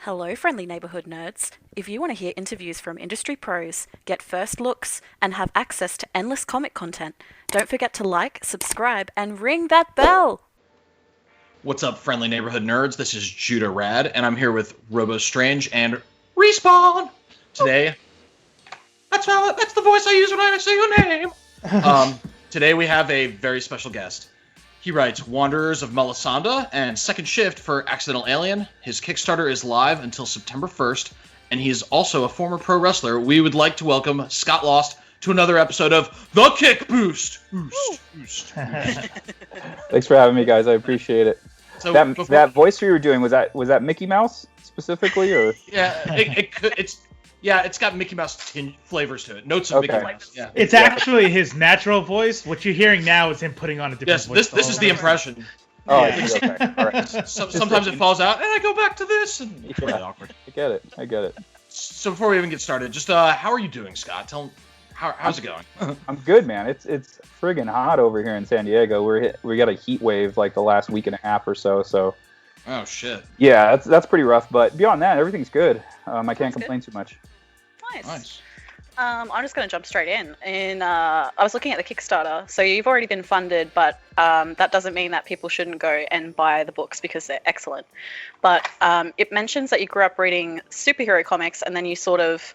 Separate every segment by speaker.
Speaker 1: Hello, friendly neighborhood nerds. If you want to hear interviews from industry pros, get first looks, and have access to endless comic content, don't forget to like, subscribe, and ring that bell!
Speaker 2: What's up, friendly neighborhood nerds? This is Judah Rad, and I'm here with Robo Strange and Respawn! Today, that's the voice I use when I say your name! Today we have a very special guest. He writes Wanderers of Melisanda and Second Shift for Accidental Alien. His Kickstarter is live until September 1st, and he is also a former pro wrestler. We would like to welcome Scott Lost to another episode of The Kick Boost! Boost.
Speaker 3: Thanks for having me, guys. I appreciate it. So that voice you were doing, was that Mickey Mouse specifically, or?
Speaker 2: Yeah, it's got Mickey Mouse flavors to it. Notes of Mickey Mouse. Yeah.
Speaker 4: It's actually his natural voice. What you're hearing now is him putting on a different voice.
Speaker 2: This is the impression.
Speaker 3: Oh, yeah. Okay. All right.
Speaker 2: Sometimes it falls out, and I go back to this, and it's really awkward.
Speaker 3: I get it.
Speaker 2: So before we even get started, just how are you doing, Scott? Tell me, how's it going?
Speaker 3: I'm good, man. It's friggin' hot over here in San Diego. We got a heat wave like the last week and a half or so. So.
Speaker 2: Oh shit.
Speaker 3: Yeah, that's pretty rough. But beyond that, everything's good. I can't complain too much.
Speaker 1: Nice. I'm just going to jump straight in. I was looking at the Kickstarter. So you've already been funded, but that doesn't mean that people shouldn't go and buy the books because they're excellent. But it mentions that you grew up reading superhero comics and then you sort of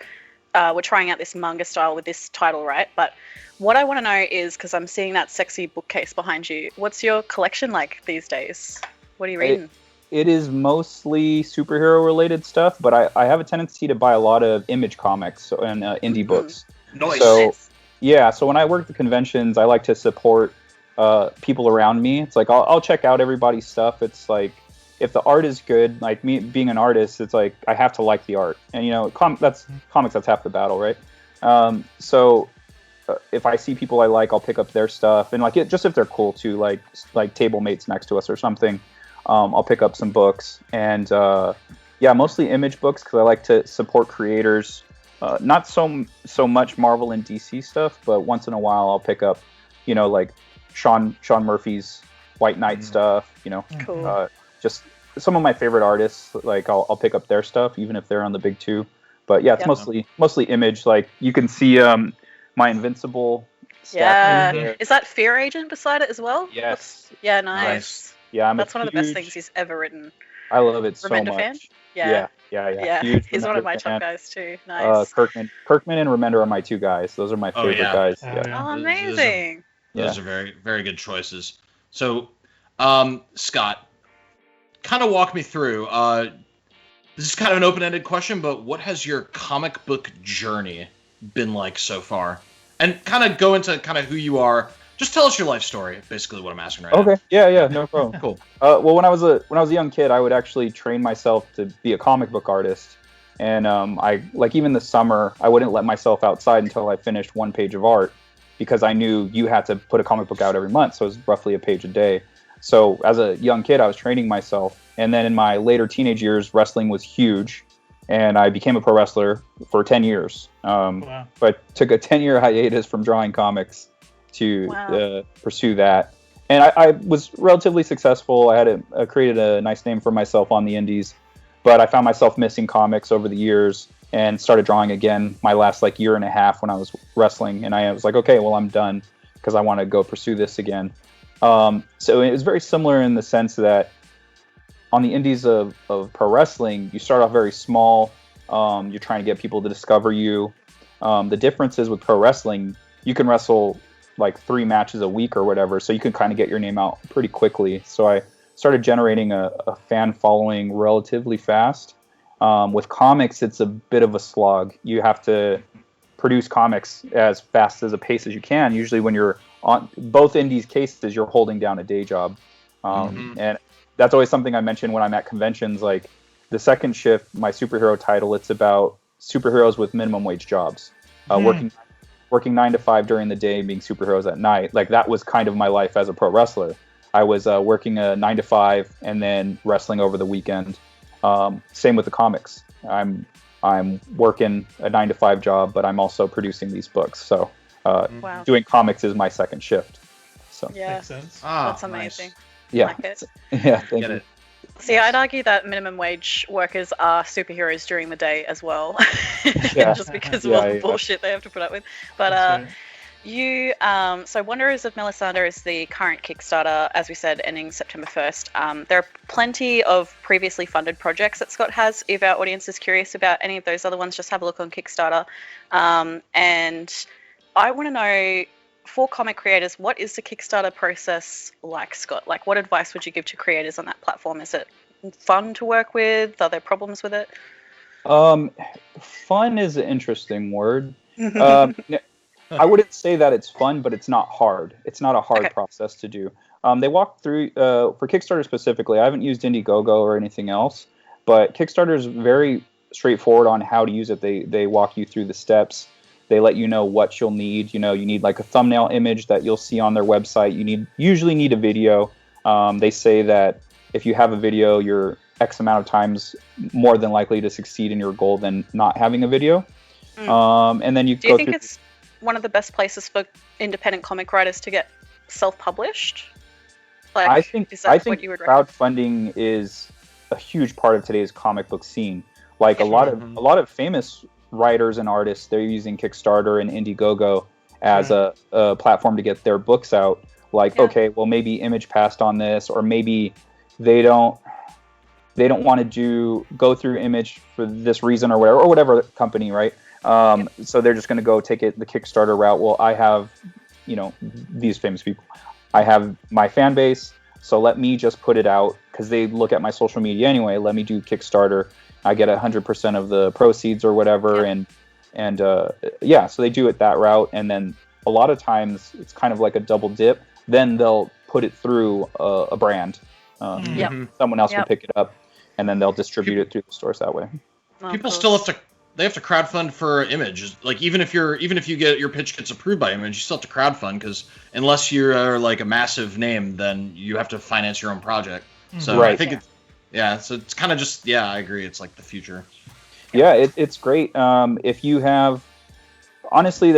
Speaker 1: were trying out this manga style with this title, right? But what I want to know is, because I'm seeing that sexy bookcase behind you, what's your collection like these days? What are you reading?
Speaker 3: It is mostly superhero-related stuff, but I have a tendency to buy a lot of Image comics and indie books.
Speaker 2: Nice.
Speaker 3: So, yeah, so when I work at the conventions, I like to support people around me. It's like, I'll check out everybody's stuff. It's like, if the art is good, like me being an artist, it's like, I have to like the art. And, you know, that's half the battle, right? So if I see people I like, I'll pick up their stuff. And, like, just if they're cool, too, like table mates next to us or something. I'll pick up some books, and mostly Image books because I like to support creators. Not so much Marvel and DC stuff, but once in a while I'll pick up, like Sean Murphy's White Knight stuff.
Speaker 1: Cool.
Speaker 3: Just some of my favorite artists. Like I'll pick up their stuff, even if they're on the big two. But yeah, it's mostly Image. Like you can see my Invincible.
Speaker 1: Yeah. Is that Fear Agent beside it as well?
Speaker 3: Yes.
Speaker 1: Yeah. Nice.
Speaker 3: Yeah,
Speaker 1: that's one of the best things he's ever written.
Speaker 3: I love it
Speaker 1: Remender
Speaker 3: so much.
Speaker 1: Fan? Yeah. He's one of my top guys too. Nice.
Speaker 3: Kirkman and Remender are my two guys. Those are my favorite guys.
Speaker 1: Oh, amazing.
Speaker 2: Those are very, very good choices. So, Scott, kind of walk me through. This is kind of an open-ended question, but what has your comic book journey been like so far? And kind of go into kind of who you are. Just tell us your life story, basically what I'm asking right now.
Speaker 3: Okay, yeah, no problem.
Speaker 2: Cool.
Speaker 3: Well, when I was a young kid, I would actually train myself to be a comic book artist. And even this summer, I wouldn't let myself outside until I finished one page of art because I knew you had to put a comic book out every month, so it was roughly a page a day. So as a young kid, I was training myself. And then in my later teenage years, wrestling was huge. And I became a pro wrestler for 10 years. But took a 10-year hiatus from drawing comics to pursue that, and I was relatively successful. I had created a nice name for myself on the indies, but I found myself missing comics over the years and started drawing again my last year and a half when I was wrestling, and I was like, okay, well, I'm done because I want to go pursue this again. So it was very similar in the sense that on the indies of pro wrestling, you start off very small. You're trying to get people to discover you. The difference is with pro wrestling, you can wrestle 3 matches a week or whatever, so you can kind of get your name out pretty quickly. So I started generating a fan following relatively fast. With comics, it's a bit of a slog. You have to produce comics as fast as a pace as you can. Usually when you're on both indies cases, you're holding down a day job. And that's always something I mention when I'm at conventions. Like the Second Shift, my superhero title, it's about superheroes with minimum wage jobs, working 9 to 5 during the day, being superheroes at night. Like that was kind of my life as a pro wrestler. I was working a 9 to 5 and then wrestling over the weekend. Same with the comics. I'm working a 9 to 5 job, but I'm also producing these books. So doing comics is my second shift. So
Speaker 1: yeah,
Speaker 4: makes sense.
Speaker 1: That's amazing.
Speaker 3: Nice. Yeah,
Speaker 1: like it.
Speaker 3: Yeah, thank you.
Speaker 1: See, I'd argue that minimum wage workers are superheroes during the day as well,
Speaker 3: Yeah.
Speaker 1: just because of all the bullshit they have to put up with. But so Wanderers of Melisanda is the current Kickstarter, as we said, ending September 1st. There are plenty of previously funded projects that Scott has. If our audience is curious about any of those other ones, just have a look on Kickstarter. And I want to know, for comic creators, what is the Kickstarter process like, Scott? Like, what advice would you give to creators on that platform? Is it fun to work with? Are there problems with it?
Speaker 3: Fun is an interesting word. I wouldn't say that it's fun, but it's not hard. It's not a hard process to do. They walk through, for Kickstarter specifically, I haven't used Indiegogo or anything else, but Kickstarter is very straightforward on how to use it. They walk you through the steps. They let you know what you'll need. You need like a thumbnail image that you'll see on their website. You usually need a video. They say that if you have a video, you're X amount of times more than likely to succeed in your goal than not having a video. And then
Speaker 1: Do you think it's one of the best places for independent comic writers to get self-published? Like,
Speaker 3: I think
Speaker 1: what you would recommend?
Speaker 3: crowdfunding is a huge part of today's comic book scene. Like a lot of famous writers and artists, they're using Kickstarter and Indiegogo as a platform to get their books out. Like, okay, well, maybe Image passed on this, or maybe they don't want to go through Image for this reason or whatever company, right? So they're just going to go take the Kickstarter route. Well, I have, these famous people. I have my fan base, so let me just put it out, because they look at my social media anyway. Let me do Kickstarter. I get 100% of the proceeds or whatever, and so they do it that route. And then a lot of times it's kind of like a double dip. Then they'll put it through a brand. Someone else will pick it up, and then they'll distribute it through the stores that way.
Speaker 2: People still have to crowdfund for Image. Like even if you get your pitch gets approved by Image, you still have to crowdfund, because unless you're like a massive name, then you have to finance your own project. So I think so it's kind of just I agree. It's like the future. Yeah,
Speaker 3: it's great. If you have, honestly,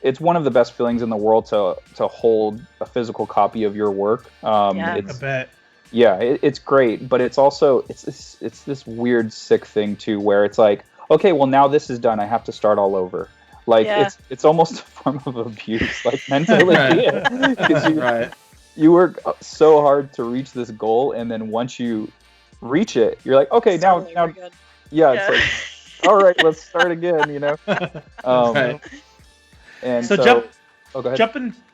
Speaker 3: it's one of the best feelings in the world to hold a physical copy of your work.
Speaker 4: I bet.
Speaker 3: Yeah, it's great, but it's also it's this weird sick thing too, where it's like, okay, well, now this is done, I have to start all over. Like it's almost a form of abuse, like mentally. Because you work so hard to reach this goal, and then once you reach it, you're like, okay, now it's like, all right, let's start again, And
Speaker 4: so
Speaker 3: go ahead.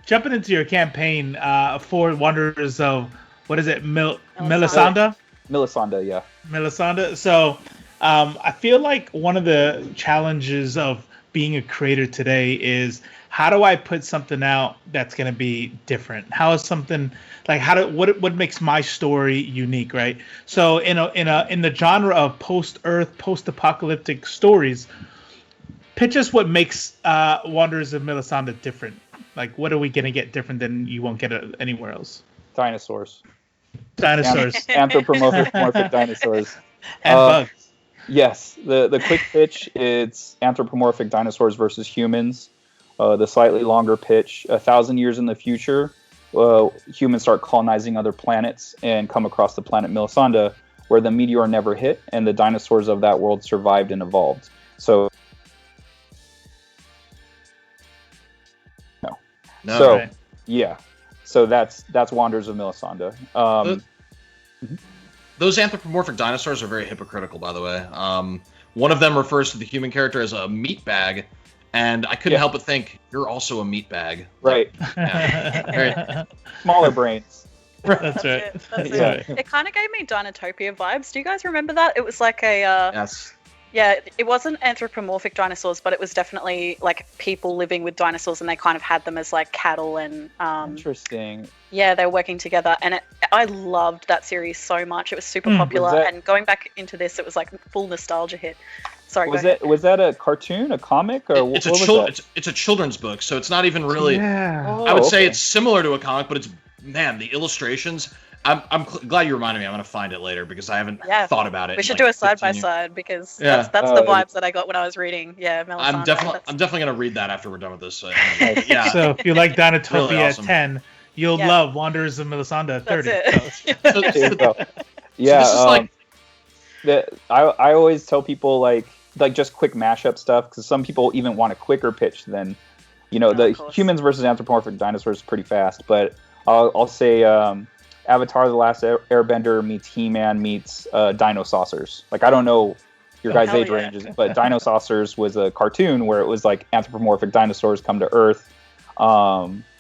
Speaker 4: Jumping into your campaign for Wanderers of, what is it, Melisanda?
Speaker 3: Melisanda, yeah.
Speaker 4: Melisanda. So I feel like one of the challenges of being a creator today is, how do I put something out that's going to be different? How is something like, what makes my story unique, right? So in the genre of post-Earth, post-apocalyptic stories, pitch us what makes Wanderers of Melisanda different. Like, what are we going to get different than you won't get it anywhere else?
Speaker 3: Dinosaurs.
Speaker 4: Anthropomorphic
Speaker 3: dinosaurs.
Speaker 4: And bugs.
Speaker 3: Yes. The quick pitch, it's anthropomorphic dinosaurs versus humans. The slightly longer pitch, 1,000 years in the future, humans start colonizing other planets and come across the planet Melisanda, where the meteor never hit, and the dinosaurs of that world survived and evolved. So So that's Wanderers of Melisanda.
Speaker 2: Those anthropomorphic dinosaurs are very hypocritical, by the way. One of them refers to the human character as a meat bag, and I couldn't help but think, you're also a meat bag.
Speaker 3: Right. Smaller brains.
Speaker 4: That's right.
Speaker 1: That's it. It kind of gave me Dinotopia vibes. Do you guys remember that? It was like a...
Speaker 2: Yes.
Speaker 1: Yeah, it wasn't anthropomorphic dinosaurs, but it was definitely like people living with dinosaurs, and they kind of had them as like cattle and...
Speaker 3: Interesting.
Speaker 1: Yeah, they were working together, and I loved that series so much. It was super popular, and going back into this, it was like full nostalgia hit. Sorry,
Speaker 3: was that a cartoon, a comic, or
Speaker 2: it's a children's book, so it's not even really...
Speaker 4: Yeah.
Speaker 2: I would say it's similar to a comic, but it's, man, the illustrations... I'm glad you reminded me. I'm going to find it later, because I haven't thought about it.
Speaker 1: We should do a side-by-side, because that's the vibes that I got when I was reading. Yeah, Melisanda.
Speaker 2: I'm definitely going to read that after we're done with this. So
Speaker 4: if you like Dinotopia
Speaker 2: really awesome.
Speaker 4: at 10, you'll love Wanderers of Melisanda at 30.
Speaker 1: That's it.
Speaker 3: Yeah,
Speaker 2: this is like
Speaker 3: I always tell people like just quick mashup stuff, because some people even want a quicker pitch than, the humans versus anthropomorphic dinosaurs is pretty fast. But I'll say Avatar: The Last Airbender meets He-Man meets Dinosaurs. Like, I don't know your guys' age ranges, but Dinosaurs was a cartoon where it was like anthropomorphic dinosaurs come to Earth.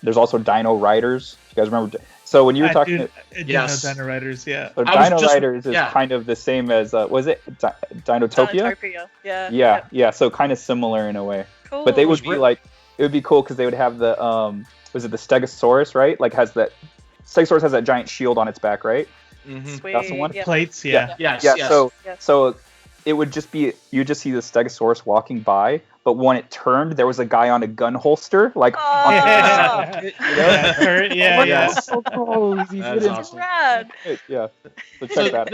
Speaker 3: There's also Dino Riders. You guys remember? So when you were talking,
Speaker 2: yes,
Speaker 4: Dino Riders, yeah.
Speaker 3: So Dino Riders is kind of the same as was it Dinotopia?
Speaker 1: Dinotopia,
Speaker 3: yeah. So kind of similar in a way.
Speaker 1: Cool.
Speaker 3: But they would be like, it would be cool because they would have the was it the Stegosaurus, right? Like, Stegosaurus has that giant shield on its back, right?
Speaker 2: Mm-hmm.
Speaker 1: Sweet.
Speaker 3: That's the one.
Speaker 4: Plates, yeah.
Speaker 2: Yes.
Speaker 3: So it would just be, you just see the Stegosaurus walking by, but when it turned, there was a guy on a gun holster, like.
Speaker 2: Yes.
Speaker 3: So cool.
Speaker 2: That's awesome.
Speaker 1: Rad.
Speaker 3: Yeah. So check that.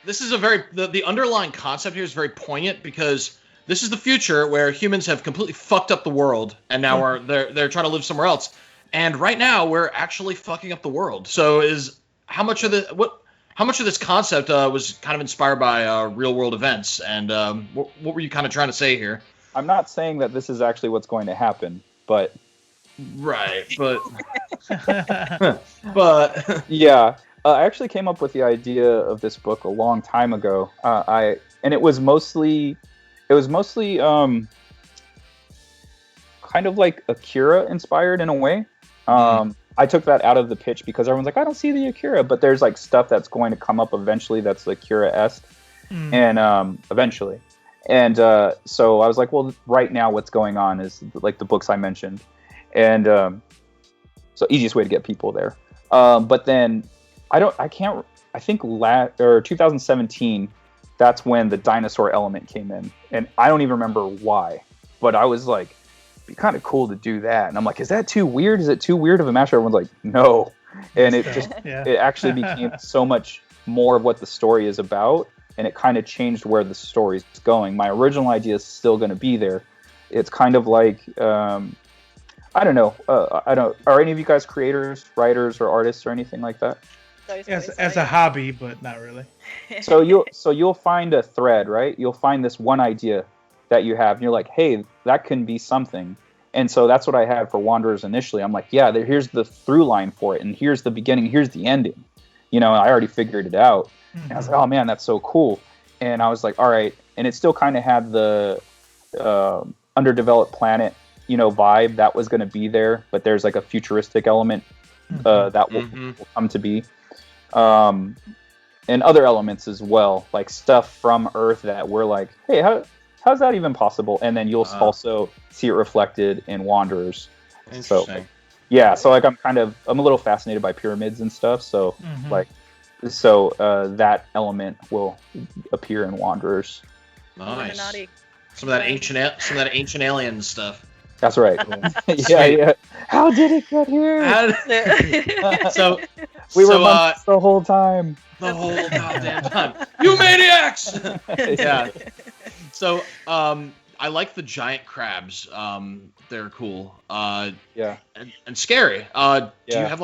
Speaker 2: This is a very the underlying concept here is very poignant, because this is the future where humans have completely fucked up the world, and now they're trying to live somewhere else. And right now we're actually fucking up the world. So how much of this concept was kind of inspired by real world events, and what were you kind of trying to say here?
Speaker 3: I'm not saying that this is actually what's going to happen, but.
Speaker 2: Right, but. But.
Speaker 3: Yeah. I actually came up with the idea of this book a long time ago. It was mostly kind of like Akira inspired in a way. I took that out of the pitch because everyone's like, I don't see the Akira, but there's like stuff that's going to come up eventually that's Akira-esque, and eventually. And so I was like, well, right now what's going on is like the books I mentioned, and so easiest way to get people there. But then I think 2017, that's when the dinosaur element came in, and I don't even remember why, but I was like, it'd be kind of cool to do that, and I'm like, is that too weird? Is it too weird of a mashup? Everyone's like, no, and it it actually became so much more of what the story is about, and it kind of changed where the story's going. My original idea is still going to be there. It's kind of like I don't know. Are any of you guys creators, writers, or artists, or anything like that?
Speaker 4: As a hobby, but not really.
Speaker 3: So you'll find a thread, right? You'll find this one idea that you have, and you're like, hey, that can be something. And so that's what I had for Wanderers initially. I'm like, yeah, here's the through line for it, and here's the beginning, here's the ending. I already figured it out. And I was like, oh man, that's so cool. And I was like, all right. And it still kind of had the underdeveloped planet, vibe that was going to be there, but there's like a futuristic element that will come to be. And other elements as well, like stuff from Earth that we're like, hey, how's that even possible? And then you'll also see it reflected in Wanderers.
Speaker 2: Interesting.
Speaker 3: So, so like I'm a little fascinated by pyramids and stuff. So that element will appear in Wanderers.
Speaker 2: Nice. Some of that ancient alien stuff.
Speaker 3: That's right. Yeah. How did it get here?
Speaker 2: So
Speaker 3: we were monkeys the whole time.
Speaker 2: The whole goddamn time. You maniacs! Yeah. So I like the giant crabs. They're cool. And scary. Do you have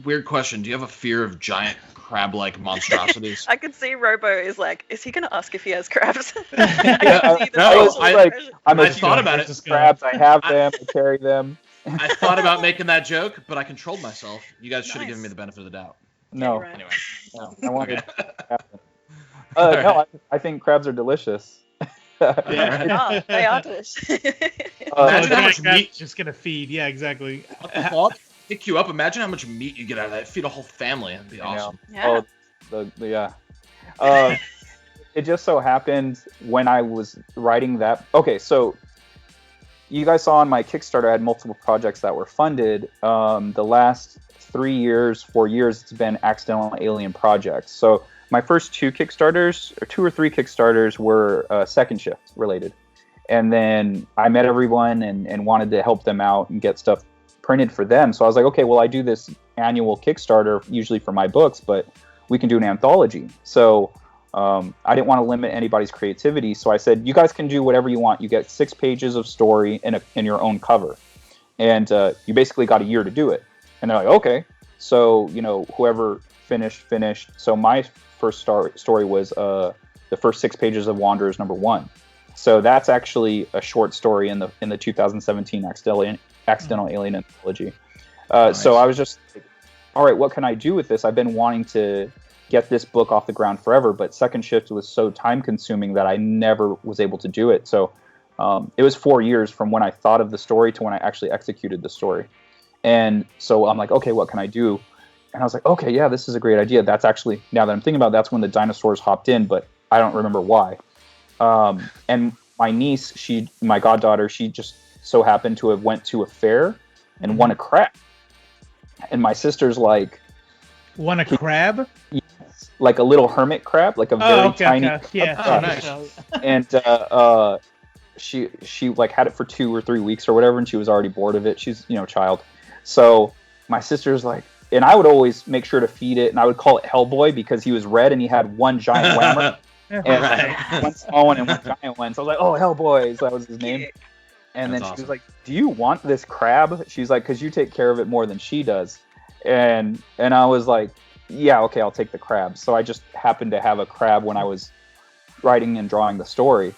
Speaker 2: weird question? Do you have a fear of giant crab-like monstrosities?
Speaker 1: I could see Robo is like, is he going to ask if he has crabs?
Speaker 2: I thought about it.
Speaker 3: Crabs, I have them, I carry them.
Speaker 2: I thought about making that joke, but I controlled myself. You guys should have given me the benefit of the doubt.
Speaker 3: No.
Speaker 1: Right.
Speaker 2: Anyway.
Speaker 3: No, I wanted to happen. No, I think crabs are delicious.
Speaker 1: They are delicious.
Speaker 2: Imagine how much meat
Speaker 4: just gonna feed. Yeah, exactly.
Speaker 2: Pick you up. Imagine how much meat you get out of that. Feed a whole family. That'd be awesome.
Speaker 1: Yeah.
Speaker 3: It just so happened when I was writing that. Okay, so you guys saw on my Kickstarter, I had multiple projects that were funded. The last 4 years, it's been accidental alien projects. So my first two or three Kickstarters were Second Shift related. And then I met everyone and wanted to help them out and get stuff printed for them. So I was like, okay, well, I do this annual Kickstarter usually for my books, but we can do an anthology. So I didn't want to limit anybody's creativity. So I said, you guys can do whatever you want. You get 6 pages of story in your own cover. And you basically got a year to do it. And they're like, okay. So, whoever finished. So my first story was the first 6 pages of Wanderers #1. So that's actually a short story in the 2017 Accidental Alien Anthology.
Speaker 2: Nice.
Speaker 3: So I was just like, all right, what can I do with this? I've been wanting to get this book off the ground forever, but Second Shift was so time consuming that I never was able to do it. So it was 4 years from when I thought of the story to when I actually executed the story. And so I'm like, okay, what can I do? And I was like, okay, yeah, this is a great idea. That's actually, now that I'm thinking about it, that's when the dinosaurs hopped in, but I don't remember why. And my niece, my goddaughter, she just so happened to have went to a fair and won a crab. And my sister's like...
Speaker 4: Won a crab?
Speaker 3: Yes, like a little hermit crab, like a very tiny...
Speaker 4: Okay. Yeah.
Speaker 2: Oh, nice.
Speaker 3: And she like had it for 2 or 3 weeks or whatever, and she was already bored of it. She's, a child. So my sister's like... And I would always make sure to feed it, and I would call it Hellboy because he was red and he had one giant whammer. And one small one and one giant one. So I was like, oh, Hellboy. So that was his name. And
Speaker 2: That's
Speaker 3: then she
Speaker 2: awesome.
Speaker 3: was like, do you want this crab? She's like, because you take care of it more than she does. And I was like, yeah, okay, I'll take the crab. So I just happened to have a crab when I was writing and drawing the story.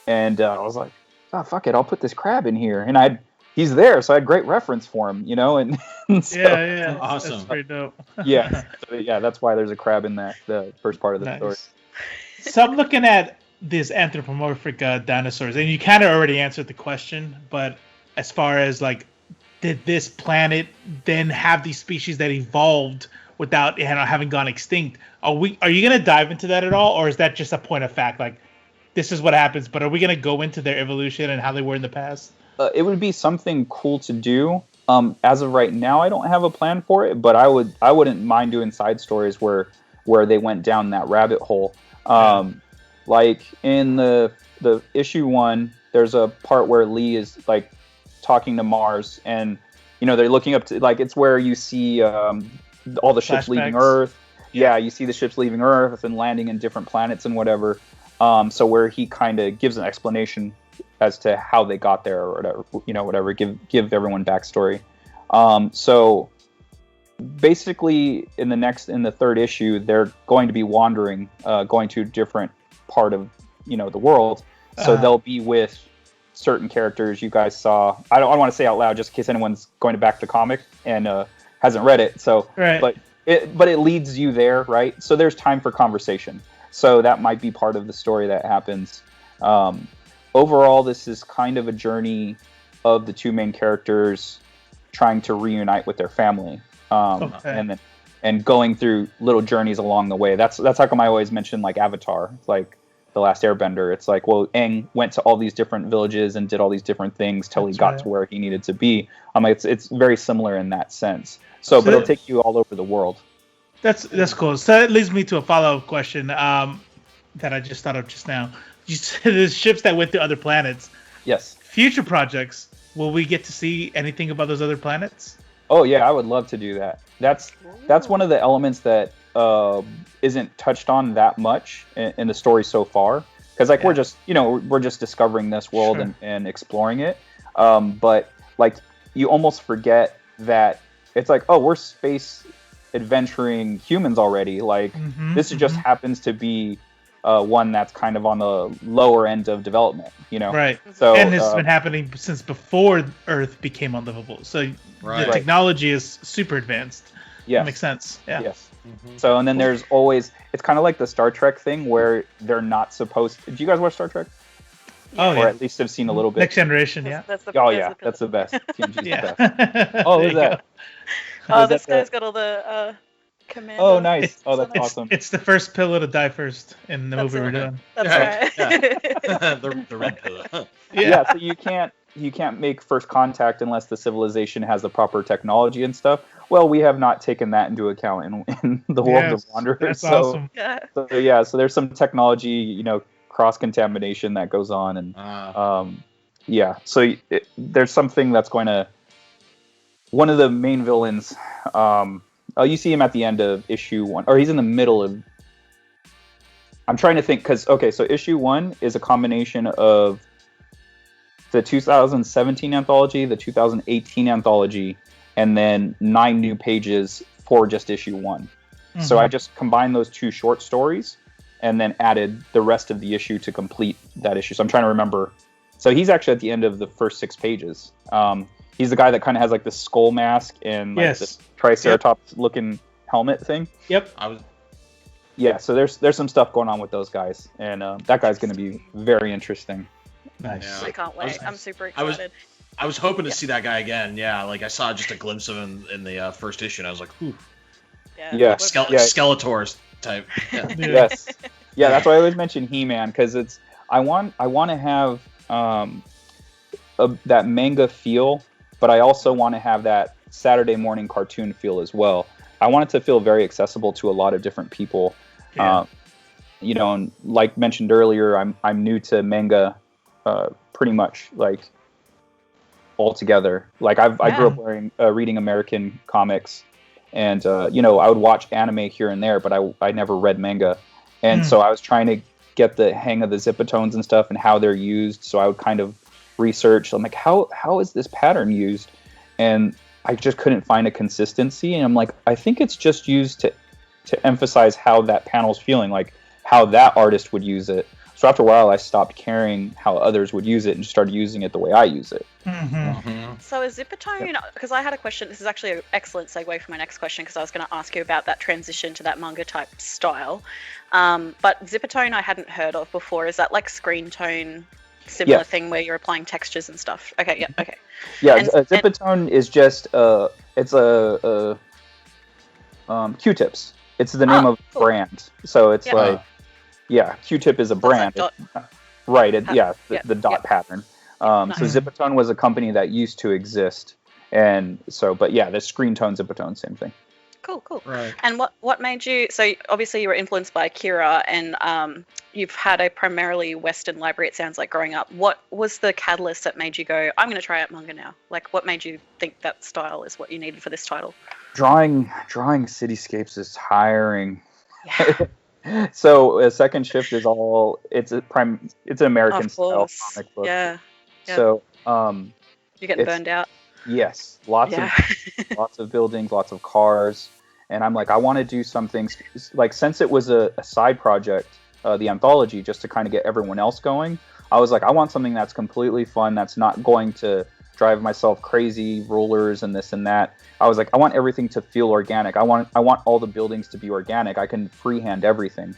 Speaker 3: And I was like, oh, fuck it, I'll put this crab in here. And he's there, so I had great reference for him, and so,
Speaker 4: Yeah.
Speaker 2: Awesome.
Speaker 4: That's pretty dope.
Speaker 3: yeah. So, yeah, that's why there's a crab in the first part of the story.
Speaker 4: So I'm looking at these anthropomorphic dinosaurs, and you kind of already answered the question, but as far as like, did this planet then have these species that evolved without having gone extinct? Are you gonna dive into that at all, or is that just a point of fact? Like, this is what happens, but are we gonna go into their evolution and how they were in the past?
Speaker 3: It would be something cool to do. As of right now, I don't have a plan for it, but I wouldn't mind doing side stories where they went down that rabbit hole. Like in the issue 1, there's a part where Lee is like talking to Mars, and they're looking up to, like, it's where you see all the ships leaving Earth. Yeah, you see the ships leaving Earth and landing in different planets and whatever. So where he kind of gives an explanation as to how they got there or whatever, give everyone backstory. So basically in the third issue, they're going to be wandering, going to a different part of, the world. So they'll be with certain characters you guys saw. I don't want to say out loud just in case anyone's going to back the comic and hasn't read it. So,
Speaker 4: right.
Speaker 3: but it leads you there, right? So there's time for conversation. So that might be part of the story that happens. Overall, this is kind of a journey of the two main characters trying to reunite with their family, and going through little journeys along the way. That's how come I always mention like Avatar, like The Last Airbender. It's like, well, Aang went to all these different villages and did all these different things till he got to where he needed to be. It's very similar in that sense. So but it'll take you all over the world.
Speaker 4: That's cool. So that leads me to a follow-up question that I just thought of just now. You said there's ships that went to other planets.
Speaker 3: Yes.
Speaker 4: Future projects, will we get to see anything about those other planets?
Speaker 3: Oh yeah, I would love to do that. That's one of the elements that isn't touched on that much in the story so far. Because we're just discovering this world and exploring it. But like you almost forget that it's like, oh, we're space adventuring humans already. Like this just happens to be one that's kind of on the lower end of development,
Speaker 4: Right.
Speaker 3: So,
Speaker 4: and it's been happening since before Earth became unlivable. So the technology is super advanced.
Speaker 3: Yeah,
Speaker 4: that makes sense. Yeah.
Speaker 3: Yes. So and then there's always, it's kind of like the Star Trek thing where they're not supposed to, do you guys watch Star Trek?
Speaker 4: Oh,
Speaker 3: or at least have seen a little bit.
Speaker 4: Next Generation,
Speaker 1: That's the
Speaker 3: that's the best. TNG's the
Speaker 4: yeah.
Speaker 3: best. Oh, who's that?
Speaker 1: Oh, this guy's got all the command.
Speaker 3: Oh, nice. Oh, that's awesome.
Speaker 4: It's the first pillow to die first in the movie we're doing.
Speaker 1: That's right.
Speaker 2: Yeah. the red pillow.
Speaker 3: Yeah, so you can't make first contact unless the civilization has the proper technology and stuff. Well, we have not taken that into account in the world of Wanderers.
Speaker 4: That's awesome.
Speaker 3: So there's some technology, cross-contamination that goes on, and so there's something that's going to, one of the main villains, you see him at the end of issue 1, or he's in the middle of, I'm trying to think, so issue 1 is a combination of the 2017 anthology, the 2018 anthology, and then 9 new pages for just issue 1. So I just combined those 2 short stories and then added the rest of the issue to complete that issue. So I'm trying to remember. So he's actually at the end of the first 6 pages. He's the guy that kind of has like this skull mask and like this Triceratops looking helmet thing.
Speaker 4: Yep.
Speaker 3: Yeah, so there's some stuff going on with those guys, and that guy's going to be very interesting.
Speaker 4: Nice.
Speaker 2: Yeah.
Speaker 1: I can't wait. I'm super excited.
Speaker 2: I was hoping to see that guy again. Yeah, like I saw just a glimpse of him in the first issue, and I was like, "Whew."
Speaker 3: Yeah.
Speaker 2: Skeletors type. Yeah.
Speaker 3: Yes. Yeah, that's why I always mention He-Man, because I want to have that manga feel, but I also want to have that Saturday morning cartoon feel as well. I want it to feel very accessible to a lot of different people.
Speaker 4: Yeah.
Speaker 3: And like mentioned earlier, I'm new to manga, pretty much like altogether. Like I grew up reading American comics, and I would watch anime here and there, but I never read manga, and so I was trying to get the hang of the zipatones and stuff and how they're used. So I would kind of research. I'm like, how is this pattern used? And I just couldn't find a consistency, and I'm like, I think it's just used to emphasize how that panel's feeling, like how that artist would use it. So after a while, I stopped caring how others would use it and just started using it the way I use it.
Speaker 1: So is Zipatone, because I had a question, this is actually an excellent segue for my next question, because I was going to ask you about that transition to that manga type style. But Zipatone I hadn't heard of before. Is that like screen tone, similar thing where you're applying textures and stuff? Okay, okay.
Speaker 3: Yeah, Zipatone is just it's Q-tips. It's the name of a brand. So it's Q-tip is a brand.
Speaker 1: Like
Speaker 3: right. The dot pattern. So Zipatone was a company that used to exist, and so the screen tone Zipatone, same thing.
Speaker 1: Cool.
Speaker 2: Right.
Speaker 1: And what made you? So obviously you were influenced by Akira, and you've had a primarily Western library. It sounds like growing up. What was the catalyst that made you go, I'm going to try out manga now? Like, what made you think that style is what you needed for this title?
Speaker 3: Drawing cityscapes is tiring.
Speaker 1: Yeah.
Speaker 3: So Second Shift is it's an American style comic book.
Speaker 1: Yeah.
Speaker 3: So
Speaker 1: you're getting burned out.
Speaker 3: Yes, lots of buildings, lots of cars, and I'm like, I want to do something like, since it was a side project, the anthology, just to kind of get everyone else going. I was like, I want something that's completely fun, that's not going to drive myself crazy, rulers and this and that. I was like, I want everything to feel organic. I want all the buildings to be organic. I can freehand everything.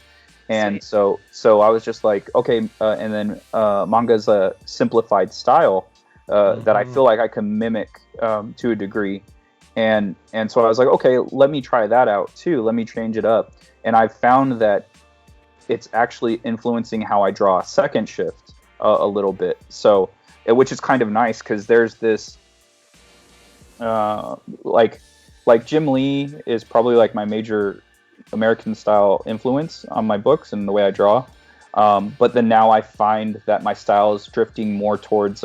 Speaker 3: And so I was just like, okay, and then manga's a simplified style that I feel like I can mimic to a degree. And so I was like, okay, let me try that out too. Let me change it up. And I found that it's actually influencing how I draw Second Shift a little bit. So, which is kind of nice, because there's this, like Jim Lee is probably like my major American style influence on my books and the way I draw. But then now I find that my style is drifting more towards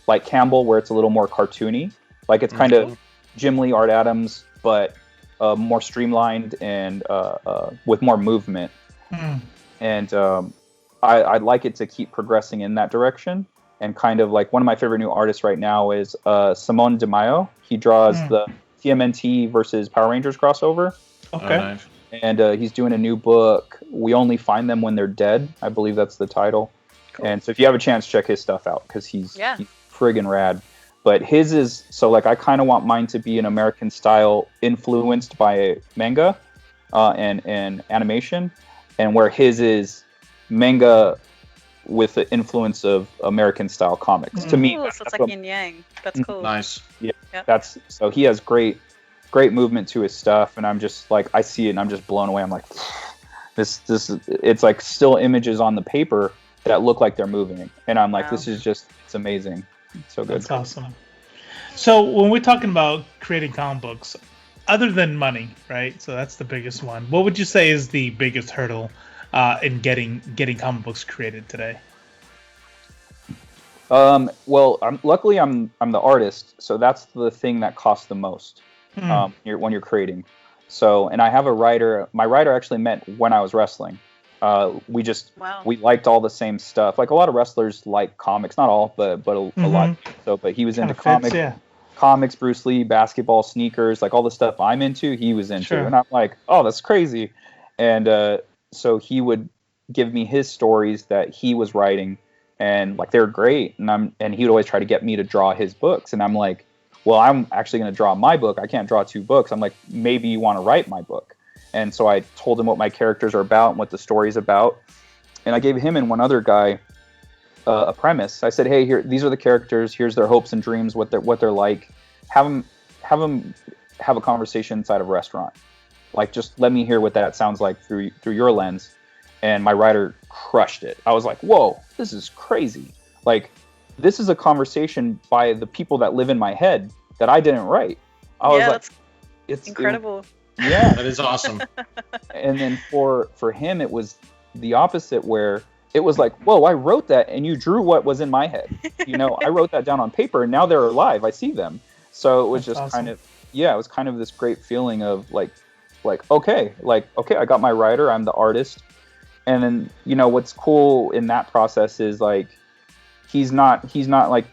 Speaker 3: like Campbell, where it's a little more cartoony. Like it's kind of Jim Lee, Art Adams, but more streamlined and with more movement. And I'd like it to keep progressing in that direction. And kind of like one of my favorite new artists right now is Simone Di Maio. He draws the TMNT versus Power Rangers crossover.
Speaker 4: Okay.
Speaker 2: Nice.
Speaker 3: And he's doing a new book, We Only Find Them When They're Dead. I believe that's the title. Cool. And so if you have a chance, check his stuff out, because he's friggin' rad. But his is, so like I kind of want mine to be an American style influenced by manga and animation, and where his is manga with the influence of American style comics. To me,
Speaker 1: so it's like yin yang. That's cool.
Speaker 2: Nice.
Speaker 3: Yeah, that's so he has great movement to his stuff, and I'm just like, I see it and I'm just blown away. I'm like, this it's like still images on the paper that look like they're moving, and I'm like, this is just, it's amazing. It's so good.
Speaker 4: That's awesome. So when we're talking about creating comic books, other than money, right? So that's the biggest one. What would you say is the biggest hurdle in getting comic books created today?
Speaker 3: Well, luckily I'm the artist, so that's the thing that costs the most when you're creating. So, and I have a writer. My writer actually met when I was wrestling. We liked all the same stuff. Like a lot of wrestlers like comics, not all, but a lot. So, but he was into comics. comics, Bruce Lee, basketball, sneakers, like all the stuff I'm into, he was into.
Speaker 4: Sure.
Speaker 3: And I'm like, oh, that's crazy. And so he would give me his stories that he was writing, and like they're great. And he would always try to get me to draw his books. And I'm like, well, I'm actually going to draw my book. I can't draw 2 books. I'm like, maybe you want to write my book. And so I told him what my characters are about and what the story's about. And I gave him and one other guy a premise. I said, hey, here, these are the characters. Here's their hopes and dreams, what they're like. Have them have a conversation inside of a restaurant. Like, just let me hear what that sounds like through your lens. And my writer crushed it. I was like, whoa, this is crazy. Like, this is a conversation by the people that live in my head that I didn't write. I was like,
Speaker 1: that's
Speaker 3: it's
Speaker 1: incredible.
Speaker 3: Yeah.
Speaker 2: That is awesome.
Speaker 3: And then for him, it was the opposite, where it was like, whoa, I wrote that and you drew what was in my head. You know, I wrote that down on paper and now they're alive. I see them. So it was
Speaker 4: That's
Speaker 3: just
Speaker 4: awesome.
Speaker 3: kind of, yeah, it was kind of this great feeling of okay, I got my writer, I'm the artist. And then, you know, what's cool in that process is like, he's not like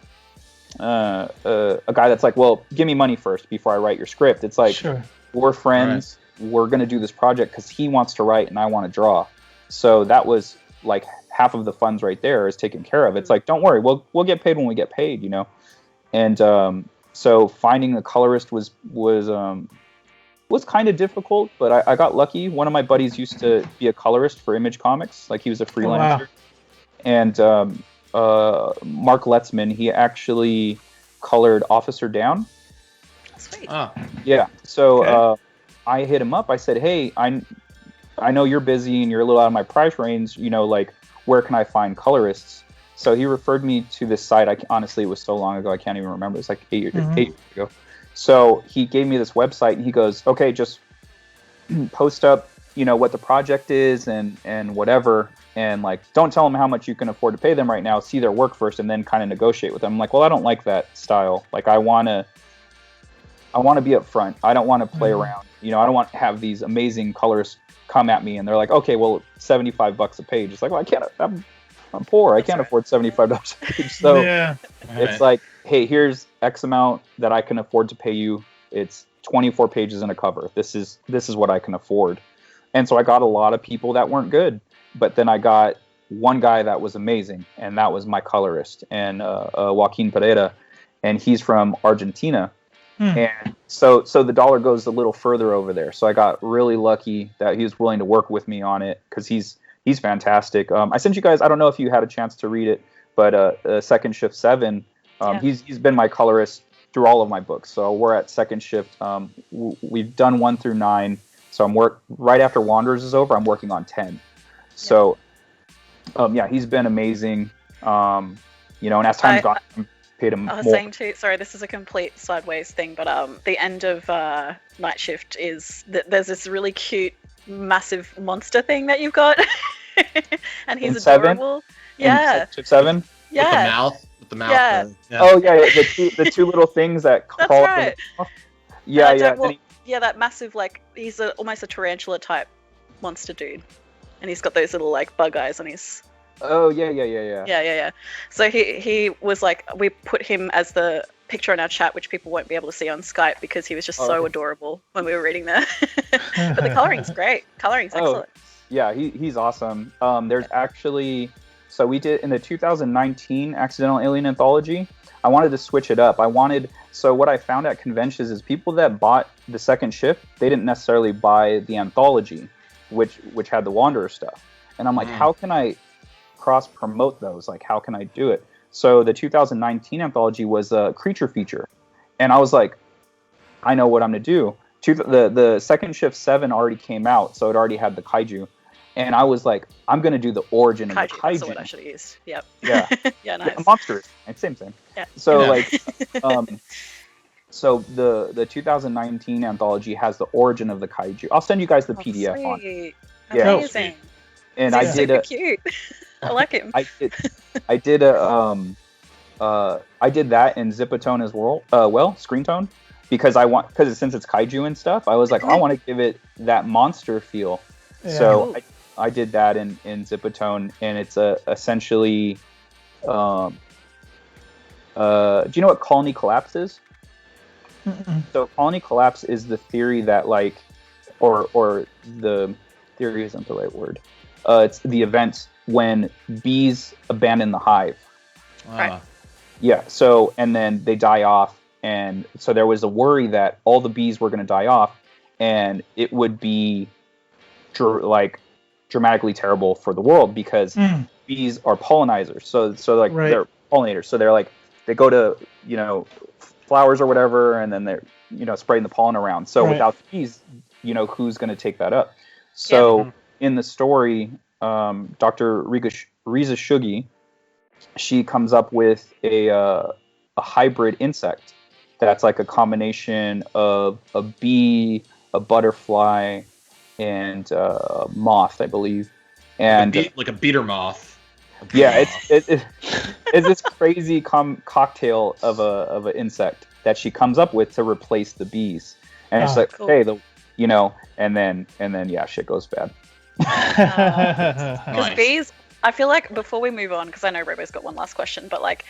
Speaker 3: a guy that's like, well, give me money first before I write your script. It's like,
Speaker 4: Sure.
Speaker 3: we're friends. Right. We're going to do this project because he wants to write and I want to draw. So that was like half of the funds right there is taken care of. It's like, don't worry, we'll get paid when we get paid, you know? And so finding a colorist was kind of difficult, but I got lucky. One of my buddies used to be a colorist for Image Comics. Like, he was a freelancer.
Speaker 4: Oh,
Speaker 3: And
Speaker 4: wow.
Speaker 3: Mark Letzman, he actually colored Officer Down.
Speaker 1: Sweet.
Speaker 2: Oh,
Speaker 3: Yeah. So
Speaker 4: Okay.
Speaker 3: I hit him up. I said, hey, I know you're busy and you're a little out of my price range. You know, like, where can I find colorists? So he referred me to this site. Honestly, it was so long ago, I can't even remember. It's like 8 years ago. So he gave me this website and he goes, okay, just post up, you know, what the project is and whatever. And like, don't tell them how much you can afford to pay them right now. See their work first and then kind of negotiate with them. I'm like, well, I don't like that style. Like, I want to be upfront. I don't want to play around. You know, I don't want to have these amazing colorists come at me and they're like, okay, well, $75 a page. It's like, well, I can't, I'm poor. I can't afford $75 a page. So
Speaker 4: Yeah.
Speaker 3: it's like, hey, here's X amount that I can afford to pay you. It's 24 pages and a cover. This is what I can afford. And so I got a lot of people that weren't good, but then I got one guy that was amazing, and that was my colorist, and Joaquin Pereira, and he's from Argentina. And so the dollar goes a little further over there. So I got really lucky that he was willing to work with me on it, because he's fantastic. I sent you guys, I don't know if you had a chance to read it, but Second Shift 7, he's been my colorist through all of my books. So we're at Second Shift. We've done 1 through 9. So I'm right after Wanderers is over, I'm working on 10. So yeah, he's been amazing. You know, and as time's gone, paid him
Speaker 1: I was
Speaker 3: more.
Speaker 1: saying too, sorry, this is a complete sideways thing, but the end of Night Shift is there's this really cute, massive monster thing that you've got, and he's
Speaker 3: In 7?
Speaker 1: adorable. Yeah,
Speaker 3: In 7?
Speaker 1: yeah,
Speaker 2: with the mouth.
Speaker 1: Yeah.
Speaker 3: Oh yeah, the two little things that
Speaker 1: That's
Speaker 3: crawl up
Speaker 1: right.
Speaker 3: in the mouth. Yeah,
Speaker 1: And I
Speaker 3: yeah.
Speaker 1: don't- well, yeah, that massive, like, he's almost a tarantula type monster dude, and he's got those little like bug eyes on his.
Speaker 3: Oh yeah.
Speaker 1: Yeah. So he was like, we put him as the picture in our chat, which people won't be able to see on Skype because he was just so adorable when we were reading that. But the coloring's great. Coloring's excellent.
Speaker 3: Yeah, he's awesome. There's actually, so we did in the 2019 Accidental Alien Anthology. I wanted to switch it up. So what I found at conventions is people that bought the Second Shift, they didn't necessarily buy the anthology, which had the Wanderer stuff. And I'm like, how can I cross promote those? Like, how can I do it? So the 2019 anthology was a creature feature, and I was like, I know what I'm gonna do. The Second Shift 7 already came out, so it already had the kaiju, and I was like, I'm gonna do the origin of the kaiju.
Speaker 1: That's the word I should have used. Yep.
Speaker 3: Yeah.
Speaker 1: Yeah, nice.
Speaker 3: Yeah, monsters, same thing.
Speaker 1: Yeah.
Speaker 3: So
Speaker 2: Yeah.
Speaker 3: like, so the 2019 anthology has the origin of the kaiju. I'll send you guys the PDF on it.
Speaker 1: Sweet.
Speaker 3: Yeah.
Speaker 1: Amazing.
Speaker 3: And
Speaker 1: He's
Speaker 3: I did
Speaker 1: super cute. I like him.
Speaker 3: I did that in Zipatone as well, screen tone, because since it's kaiju and stuff, I was like, I want to give it that monster feel.
Speaker 4: Yeah.
Speaker 3: So I did that in Zipatone, and it's essentially, do you know what Colony Collapse is? So colony collapse is the theory that like, or the theory isn't the right word. It's the event when bees abandon the hive.
Speaker 1: Right.
Speaker 3: Yeah. So, and then they die off. And so there was a worry that all the bees were going to die off and it would be dramatically terrible for the world because bees are pollinizers. So like they're pollinators. So they're like, they go to, flowers or whatever, and then they're, spreading the pollen around. So without bees, who's going to take that up? So in the story, Dr. Riza Shugi, she comes up with a hybrid insect that's like a combination of a bee, a butterfly, and a moth, I believe. And
Speaker 2: like a beater moth.
Speaker 3: Yeah, it's this crazy cocktail of an insect that she comes up with to replace the bees. And it's like, cool. Okay, and then yeah, shit goes bad.
Speaker 1: Because bees, I feel like before we move on, because I know Robo's got one last question, but like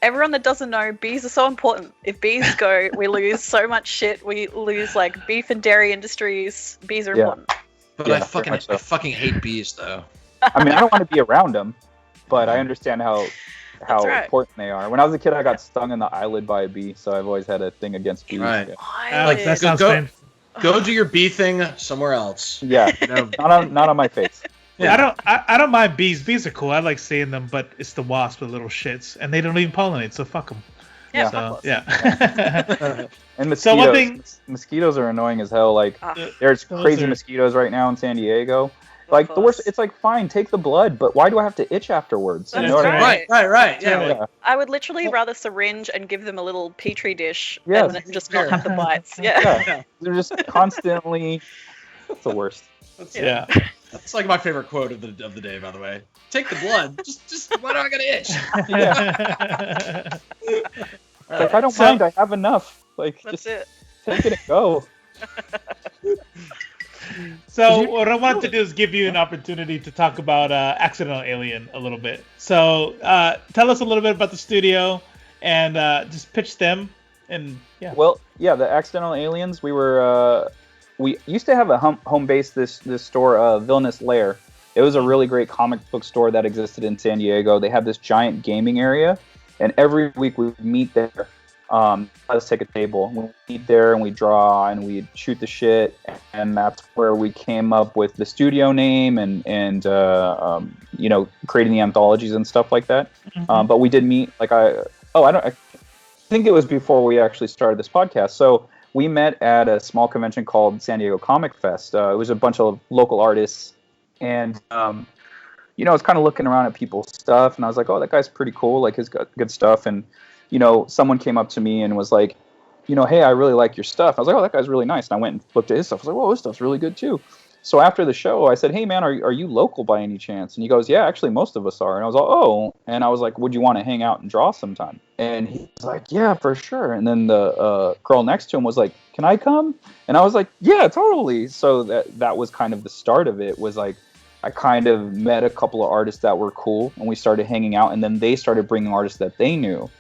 Speaker 1: everyone that doesn't know, bees are so important. If bees go, we lose so much shit. We lose like beef and dairy industries. Bees are important.
Speaker 2: But I fucking hate bees though.
Speaker 3: I mean, I don't want to be around them, but I understand how important they are. When I was a kid, I got stung in the eyelid by a bee, so I've always had a thing against bees.
Speaker 2: Right.
Speaker 3: Yeah.
Speaker 2: Like that sounds go do your bee thing somewhere else.
Speaker 3: Yeah, not on my face.
Speaker 4: Yeah. I don't mind bees. Bees are cool. I like seeing them, but it's the wasps with little shits, and they don't even pollinate, so fuck them.
Speaker 1: Yeah.
Speaker 4: So, yeah.
Speaker 3: And mosquitoes.
Speaker 4: So one thing,
Speaker 3: mosquitoes are annoying as hell. Like there's crazy mosquitoes right now in San Diego. Like the worst, it's like fine, take the blood, but why do I have to itch afterwards?
Speaker 1: You know what I mean?
Speaker 2: Right. Yeah.
Speaker 1: I would literally rather syringe and give them a little petri dish and just not have the bites. Yeah.
Speaker 3: They're just constantly. It's the worst.
Speaker 4: Yeah.
Speaker 2: That's like my favorite quote of the day, by the way. Take the blood. just why do I gotta itch?
Speaker 3: Like I don't mind. I have enough. Like
Speaker 1: that's
Speaker 3: just
Speaker 1: it.
Speaker 3: Take it and go.
Speaker 4: So what I want to do is give you an opportunity to talk about Accidental Alien a little bit. So tell us a little bit about the studio and just pitch them. And yeah.
Speaker 3: Well, yeah, the Accidental Aliens. We used to have a home base this store, Villainous Lair. It was a really great comic book store that existed in San Diego. They had this giant gaming area, and every week we would meet there. Let's take a table. We meet there and we draw and we shoot the shit, and that's where we came up with the studio name and creating the anthologies and stuff like that. But we did meet I think it was before we actually started this podcast. So we met at a small convention called San Diego Comic Fest. It was a bunch of local artists, and I was kind of looking around at people's stuff, and I was like, oh, that guy's pretty cool. Like, he's got good stuff. And someone came up to me and was like, hey, I really like your stuff. I was like, oh, that guy's really nice. And I went and looked at his stuff. I was like, whoa, his stuff's really good too. So after the show, I said, hey, man, are you local by any chance? And he goes, yeah, actually, most of us are. And I was like, oh. And I was like, would you want to hang out and draw sometime? And he was like, yeah, for sure. And then the girl next to him was like, can I come? And I was like, yeah, totally. So that was kind of the start of it, was like, I kind of met a couple of artists that were cool, and we started hanging out, and then they started bringing artists that they knew.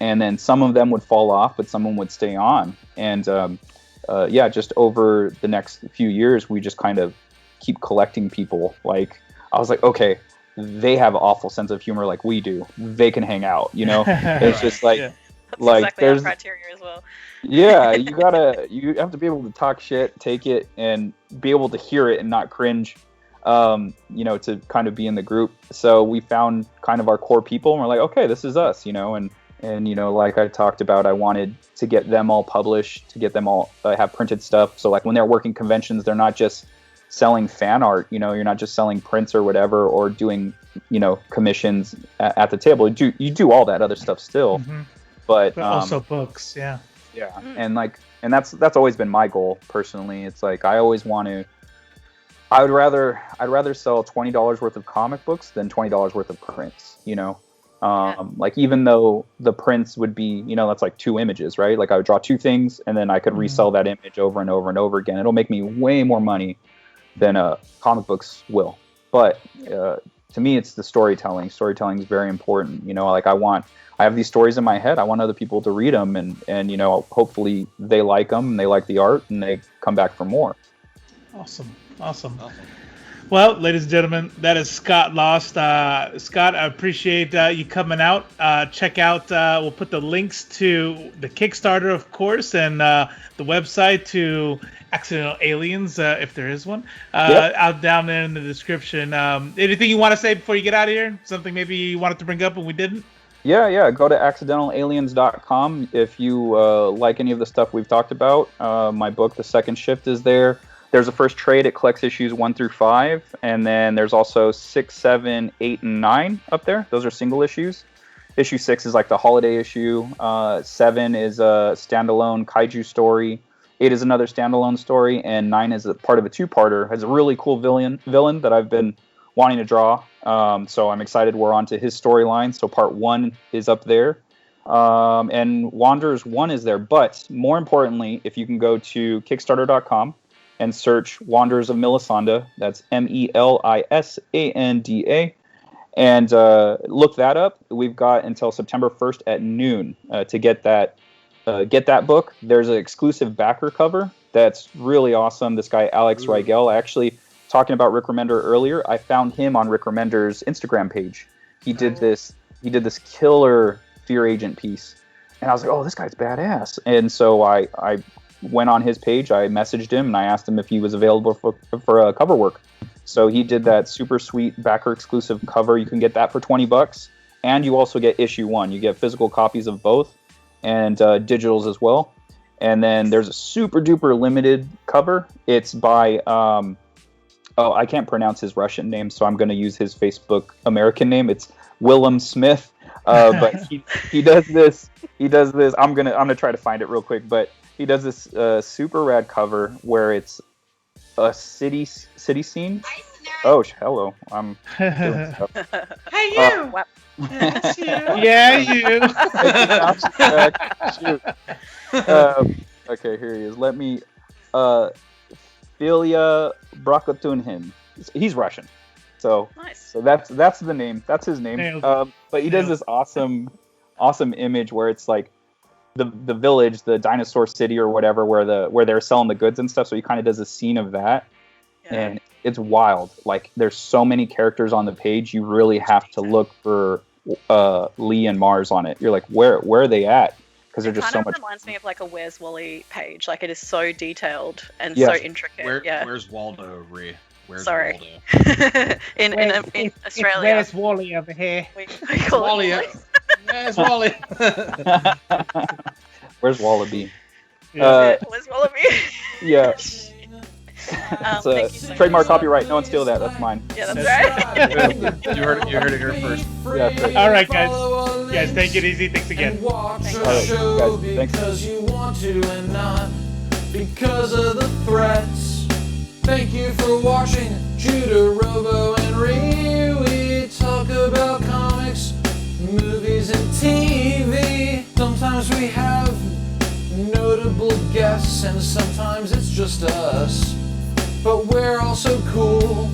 Speaker 3: And then some of them would fall off, but some of them would stay on. And just over the next few years, we just kind of keep collecting people. Like, I was like, okay, they have an awful sense of humor like we do. They can hang out, It's just like,
Speaker 1: That's exactly
Speaker 3: there's
Speaker 1: our criteria as well.
Speaker 3: Yeah, you have to be able to talk shit, take it, and be able to hear it and not cringe. To kind of be in the group. So we found kind of our core people, and we're like, okay, this is us, and like I talked about, I wanted to get them all published, to get them all have printed stuff. So like when they're working conventions, they're not just selling fan art, you're not just selling prints or whatever, or doing, commissions at the table. You do all that other stuff still, but
Speaker 4: also books. Yeah.
Speaker 3: And that's always been my goal personally. It's like, I'd rather sell $20 worth of comic books than $20 worth of prints, Like, even though the prints would be, that's like 2 images, right? Like, I would draw 2 things and then I could resell that image over and over and over again. It'll make me way more money than comic books will. But to me, it's the storytelling. Storytelling is very important. You know, like I have these stories in my head. I want other people to read them, and you know, hopefully they like them and they like the art and they come back for more.
Speaker 4: Awesome. Well, ladies and gentlemen, that is Scott Lost. Scott, I appreciate you coming out. Check out, we'll put the links to the Kickstarter, of course, and the website to Accidental Aliens, if there is one, out down there in the description. Anything you want to say before you get out of here? Something maybe you wanted to bring up and we didn't?
Speaker 3: Yeah. Go to accidentalaliens.com if you like any of the stuff we've talked about. My book, The Second Shift, is there. There's a first trade. It collects issues 1 through 5, and then there's also 6, 7, 8, and 9 up there. Those are single issues. Issue 6 is like the holiday issue. 7 is a standalone kaiju story. 8 is another standalone story, and 9 is a part of a two-parter. Has a really cool villain that I've been wanting to draw. So I'm excited we're on to his storyline. So part 1 is up there. And Wanderers 1 is there. But more importantly, if you can go to Kickstarter.com and search Wanderers of Melisanda, that's Melisanda, and look that up. We've got until September 1st at noon to get that book. There's an exclusive backer cover that's really awesome. This guy Alex Rigel, actually talking about Rick Remender earlier, I found him on Rick Remender's Instagram page. He did this killer Fear Agent piece, and I was like, oh, this guy's badass. And so I went on his page, I messaged him, and I asked him if he was available for cover work. So he did that super sweet backer exclusive cover. You can get that for $20, and you also get issue 1. You get physical copies of both, and digitals as well. And then there's a super duper limited cover. It's by I can't pronounce his Russian name, so I'm going to use his Facebook American name. It's Willem Smith. But he does this. I'm gonna try to find it real quick, but he does this super rad cover where it's a city scene. Oh, hello. I'm doing stuff.
Speaker 2: Hey, you!
Speaker 4: Yeah, you.
Speaker 3: Shoot. Okay, here he is. Let me. Filia Brakotunhin. He's Russian. So,
Speaker 1: nice.
Speaker 3: So that's the name. That's his name. But he does this awesome image where it's like the village, the dinosaur city or whatever, where they're selling the goods and stuff. So he kind of does a scene of that, and it's wild. Like there's so many characters on the page, you really have to look for Lee and Mars on it. You're like, where are they at? Because they're just so much.
Speaker 1: It reminds me of like a Where's Wally page. Like it is so detailed and so intricate.
Speaker 2: Where's Waldo, Ree?
Speaker 1: Sorry.
Speaker 2: Waldo?
Speaker 1: in Australia.
Speaker 4: Where's Wally over here?
Speaker 1: We call
Speaker 2: Wally. Where's Wally?
Speaker 3: Where's Wallaby?
Speaker 1: Where's Wallaby?
Speaker 3: Yeah. It's a trademark copyright. No one steal that. That's mine.
Speaker 1: Yeah, that's right.
Speaker 2: You heard it here first.
Speaker 3: Yeah, that's right.
Speaker 4: All right, guys. Guys, take it easy. Thanks again.
Speaker 3: Thanks. Guys, thanks.
Speaker 5: Because you want to and not because of the threats. Thank you for watching Judah, Robo, and Ree. We talk about comics, movies, and TV. Sometimes we have notable guests, and sometimes it's just us. But we're also cool.